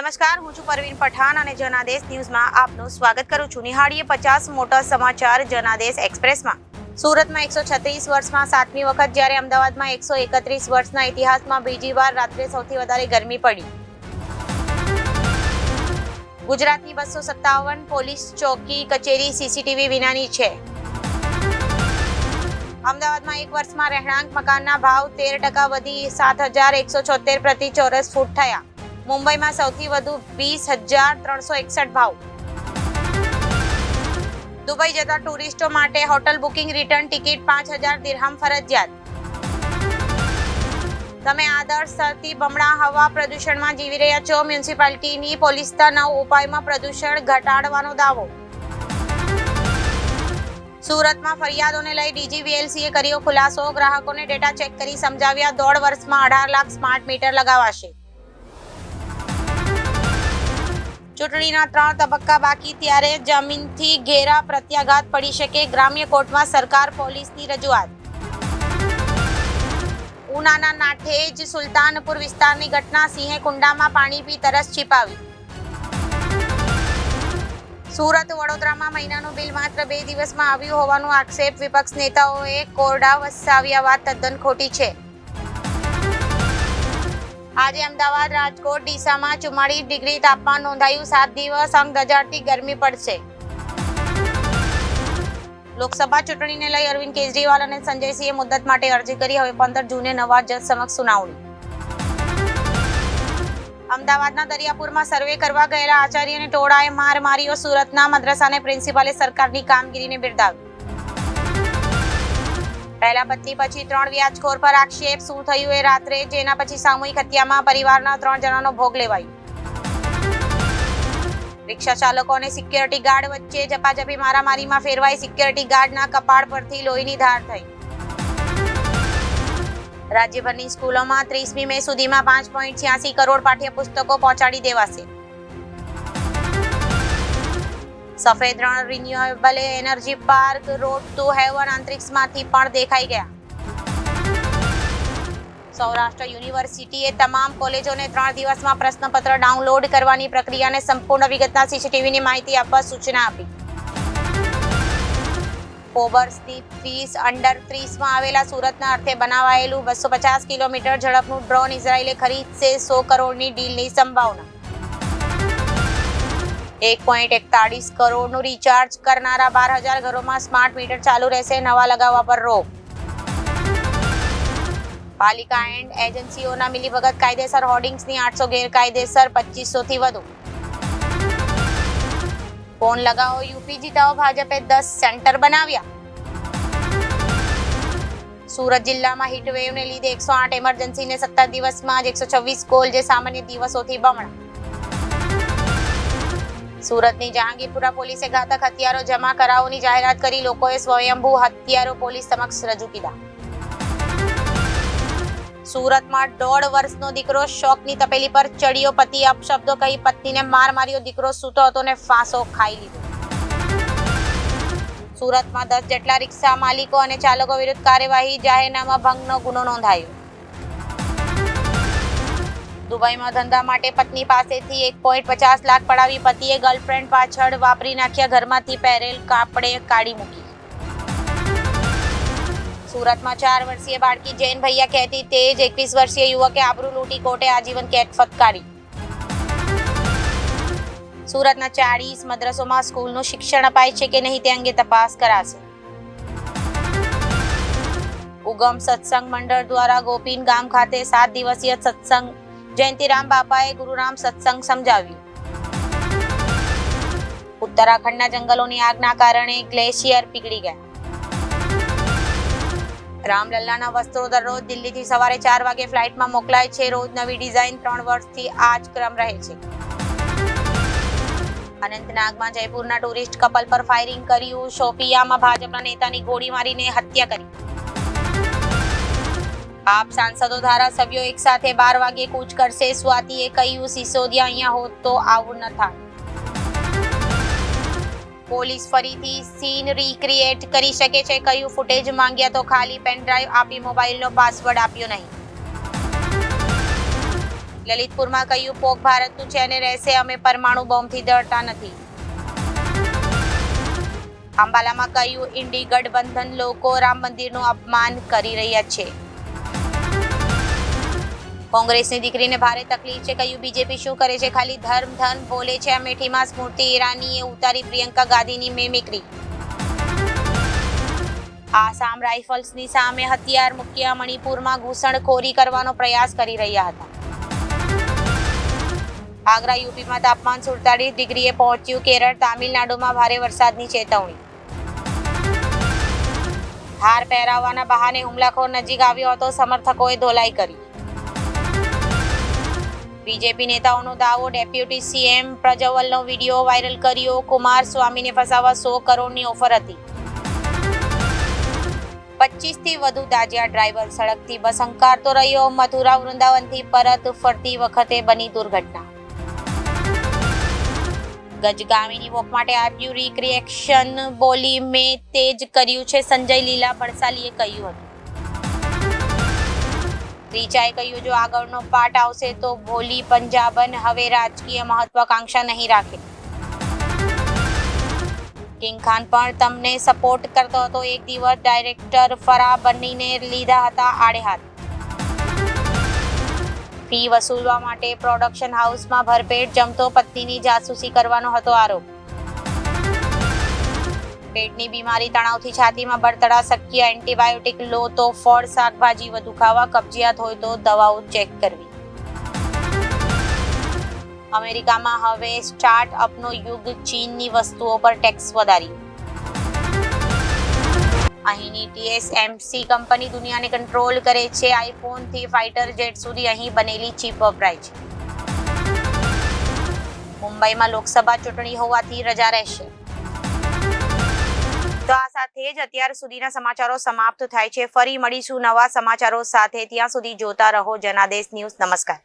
નમસ્કાર, હું છું પરવીન પઠાણ અને જનાદેશ ન્યૂઝમાં આપનું સ્વાગત કરું છું. નિહાળીએ 50 મોટા સમાચાર જનાદેશ એક્સપ્રેસમાં. સુરતમાં 136 વર્ષમાં 7મી વખત જ્યારે અમદાવાદમાં 131 વર્ષના ઇતિહાસમાં બીજી વાર રાત્રે સૌથી વધારે ગરમી પડી. ગુજરાતની 257 પોલીસ ચોકી કચેરી સીસીટીવી વિનાની છે. અમદાવાદમાં એક વર્ષમાં રહેણાંક મકાનના ભાવ 13% વધી 7,176 પ્રતિ ચોરસ ફૂટ થયા. મુંબઈમાં સૌથી વધુ 20,361 ભાવ. દુબઈ જતા ટુરિસ્ટો માટે હોટલ બુકિંગ રિટર્ન ટિકિટ 5,000 દિરહમ ફરજિયાત. તમે આદર્શ સ્થળથી બમણા હવા પ્રદૂષણમાં જીવી રહ્યા છો. મ્યુનિસિપાલિટીની પોલીસના 9 ઉપાયમાં પ્રદૂષણ ઘટાડવાનો દાવો. સુરતમાં ફરિયાદોને લઈ ડીજીવીએલસીએ કર્યો ખુલાસો. ગ્રાહકોને ડેટા ચેક કરી સમજાવ્યા. 1.5 વર્ષમાં 18 લાખ સ્માર્ટ મીટર લગાવાશે. ચૂંટણીના 3 તબક્કા બાકી ત્યારે જમીનથી ઘેરા પ્રત્યાઘાત પડી શકે. ગ્રામ્ય કોર્ટમાં સરકાર પોલીસની રજૂઆત. ઉનાના નાઠેજ સુલતાનપુર વિસ્તારની ઘટના. સિંહે કુંડામાં પાણી પી તરસ छिપાવી. સુરત વડોદરામાં મહિનાનું બિલ માત્ર 2 દિવસમાં આવ્યું હોવાનો આક્ષેપ. વિપક્ષ નેતાઓએ કોરડા વસાવ્યા વાત તદ્દન ખોટી છે. આજે અમદાવાદ, રાજકોટ, ડીસામાં 44 ડિગ્રી તાપમાન નોંધાયું. 7 દિવસ અંગ દજાડતી ગરમી પડશે. લોકસભા ચૂંટણીને લઈ અરવિંદ કેજરીવાલ અને સંજયસિંહે મુદ્દત માટે અરજી કરી. હવે 15 જૂને નવા જજ સમક્ષ સુનાવણી. અમદાવાદના દરિયાપુરમાં સર્વે કરવા ગયેલા આચાર્યને ટોળાએ માર માર્યો. સુરતના મદ્રસાને પ્રિન્સિપાલે સરકારની કામગીરીને બિરદાવી. પહેલા પત્ની પછી 3 વ્યાજખોર પર આક્ષેપ. શું થયું એ રાત્રે, જેના પછી સામૂહિક હત્યામાં પરિવારના 3 જણાનો ભોગ લેવાયો. રિક્ષા ચાલકો અને સિક્યોરિટી ગાર્ડ વચ્ચે ઝપાઝપી મારામારીમાં ફેરવાઈ. સિક્યોરિટી ગાર્ડના કપાળ પરથી લોહીની ધાર થઈ. રાજ્યભરની સ્કૂલોમાં 30મી મે સુધીમાં 5.86 કરોડ પાઠ્યપુસ્તકો પહોંચાડી દેવાશે. સફેદ રણ renewable energy park road to heaven અંતરિક્ષમાંથી પણ દેખાઈ ગયા. સૌરાષ્ટ્ર યુનિવર્સિટીએ તમામ કોલેજોને 3 દિવસમાં પ્રશ્નપત્ર ડાઉનલોડ કરવાની પ્રક્રિયાને સંપૂર્ણ વિગતના સીસીટીવીની માહિતી આપવા સૂચના આપી. કોબર સ્થિત 30 આવેલા સુરતના અર્થે બનાવાયેલું 250 કિલોમીટર ઝડપનું ડ્રોન ઇઝરાયેલે ખરીદશે. 100 કરોડની ડીલની સંભાવના. 1.41 કરોડનું રિચાર્જ કરનારા 12,000 ઘરોમાં સ્માર્ટ મીટર ચાલુ રહેશે. નવા લગાવવા પર રોક. પાલિકા એન્ડ એજન્સીઓના મિલીભગત કાયદેસર હોર્ડિંગ્સની 800 ગેરકાયદેસર 2500થી વધુ. ફોન લગાવો યુપી જીતાઓ, ભાજપે 10 સેન્ટર બનાવ્યા. સુરત જિલ્લામાં હીટવેવને લીધે 108 ઇમરજન્સીને 17 દિવસમાં જ 126 કોલ, જે સામાન્ય દિવસોથી બમણા. સુરતની જહાંગીરપુરા પોલીસે ઘાતક હથિયારો જમા કરાવવાની જાહેરાત કરી. લોકોએ સ્વયંભૂ હથિયારો પોલીસ સમક્ષ રજૂ કર્યા. સુરતમાં 1.5 વર્ષનો દીકરો શોકની તપેલી પર ચડ્યો. પતિ અપશબ્દો કહી પત્નીને માર માર્યો. દીકરો સૂતો હતો ને ફાંસો ખાઈ લીધો. સુરતમાં 10 જેટલા રિક્ષા માલિકો અને ચાલકો વિરુદ્ધ કાર્યવાહી. જાહેરનામા ભંગનો ગુનો નોંધાયો. દુબઈમાં ધંધા માટે પત્ની પાસેથી 1.50 લાખ પડાવી. પતિએ ગર્લફ્રેન્ડ પાછળ વાપરી નાખ્યા. ઘરમાંથી પહેરેલ કાપડે કાઢી મૂકી. સુરતમાં 4 વર્ષીય બાળકી જૈન ભૈયા કહેતી તેજ 21 વર્ષીય યુવકે આબરૂ લૂંટી કોર્ટે આજીવન કેદ ફટકારી. સુરતના 40 મદ્રસોમાં સ્કૂલનું શિક્ષણ અપાય છે કે નહીં તે અંગે તપાસ કરાશે. ઉગમ સત્સંગ મંડળ દ્વારા ગોપીન ગામ ખાતે 7 દિવસીય સત્સંગ. જયંતિરામ બાપાએ ગુરુરામ સત્સંગ સમજાવ્યું. ઉત્તરાખંડના જંગલોની આગના કારણે ગ્લેશિયર પીગળી ગયા. રામલલ્લાના વસ્ત્રો દરરોજ દિલ્હીથી સવારે 4 વાગે ફ્લાઇટમાં મોકલાય છે. રોજ નવી ડિઝાઇન. 3 વર્ષથી આ જ ક્રમ રહે છે. અનંતનાગમાં જયપુરના ટુરિસ્ટ કપલ પર ફાયરિંગ કર્યું. શોપિયામાં ભાજપના નેતાની ગોળી મારીને હત્યા કરી. આપ સાંસદો ધારાસભ્યો એક સાથે 12 વાગે કૂચ કરશે. સ્વાતિએ કહ્યું સિસોદિયા અહીંયા હોત તો આવું ન થાય. પોલીસ ફરીથી સીન રીક્રિએટ કરી શકે છે. કયું ફૂટેજ માંગ્યા તો ખાલી પેનડ્રાઈવ આપી, મોબાઈલનો પાસવર્ડ આપ્યો નહીં. લલિતપુરમાં કહ્યું પોક ભારતનું છે અને રહેશે, અમે પરમાણુ બોમ્બથી ડરતા નથી. અંબાલામાં કહ્યું ઇન્ડી ગઠબંધન લોકો રામ મંદિરનું અપમાન કરી રહ્યા છે. કોંગ્રેસની દીકરીને ભારે તકલીફ છે, કહ્યું બીજેપી શું કરે છે, ખાલી ધર્મ ધન બોલે છે. અમેઠીમાં સ્મૃતિ ઈરાનીએ ઉતારી પ્રિયંકા ગાંધીની મિમિક્રી. આસામ રાઇફલ્સની સામે હથિયાર મૂક્યા, મણિપુરમાં ઘૂસણખોરી કરવાનો પ્રયાસ કરી રહ્યા હતા. આગ્રા યુપીમાં તાપમાન 47 ડિગ્રીએ પહોંચ્યું. કેરળ તામિલનાડુમાં ભારે વરસાદની ચેતવણી. હાર પહેરાવવાના બહાને હુમલાખોર નજીક આવ્યો હતો, સમર્થકોએ ધોલાઈ કરી. બીજેપી નેતાઓનો દાવો, ડેપ્યુટી સીએમ પ્રજ્વલનો વિડીયો વાયરલ કર્યો. કુમારસ્વામીને ફસાવવા 100 કરોડની ઓફર હતી. 25 થી વધુ દાજ્યા ડ્રાઈવર, સડકથી બસ હંકારતો રહ્યો. મથુરા વૃંદાવનથી પરત ફરતી વખતે બની દુર્ઘટના. ગજગામીની વોક માટે આપ્યું રિક્રિએશન, બોલી મેં તેજ કર્યું છે, સંજય લીલા ભણસાલીએ કહ્યું હતું. રીચાએ કહ્યું જો આગળનો પાઠ આવશે તો ભોલી પંજાબન હવે રાજકીય મહત્વાકાંક્ષા નહીં રાખે. કિંગ ખાન પણ તમને સપોર્ટ કરતો હતો. એક દિવસ ડાયરેક્ટર ફરાહ બનીને લીધા હતા આડે હાથ. ફી વસૂલવા માટે પ્રોડક્શન હાઉસમાં ભરપેટ જમતો, પત્નીની જાસૂસી કરવાનો હતો આરોપ. પેટની બીમારી, તણાવથી છાતીમાં બળતરા શક્ય, એન્ટીબાયોટિક લો તો ફળ શાકભાજી વધુ ખાવા. કબજિયાત હોય તો દવાઓ ચેક કરવી. અમેરિકામાં હવે સ્ટાર્ટઅપનો યુગ, ચીનની વસ્તુઓ પર ટેક્સ વધાર્યું. અહીંની TSMC કંપની દુનિયાને કંટ્રોલ કરે છે. આઈફોનથી ફાઇટર જેટ સુધી અહીં બનેલી ચીપ વપરાય છે. મુંબઈમાં લોકસભા ચૂંટણી હોવાથી રજા રહેશે. તો આ સાથે જ અત્યાર સુધીના સમાચારો સમાપ્ત થાય છે. ફરી મળીશું નવા સમાચારો સાથે. ત્યાં સુધી જોતા રહો જનાદેશ ન્યૂઝ. નમસ્કાર.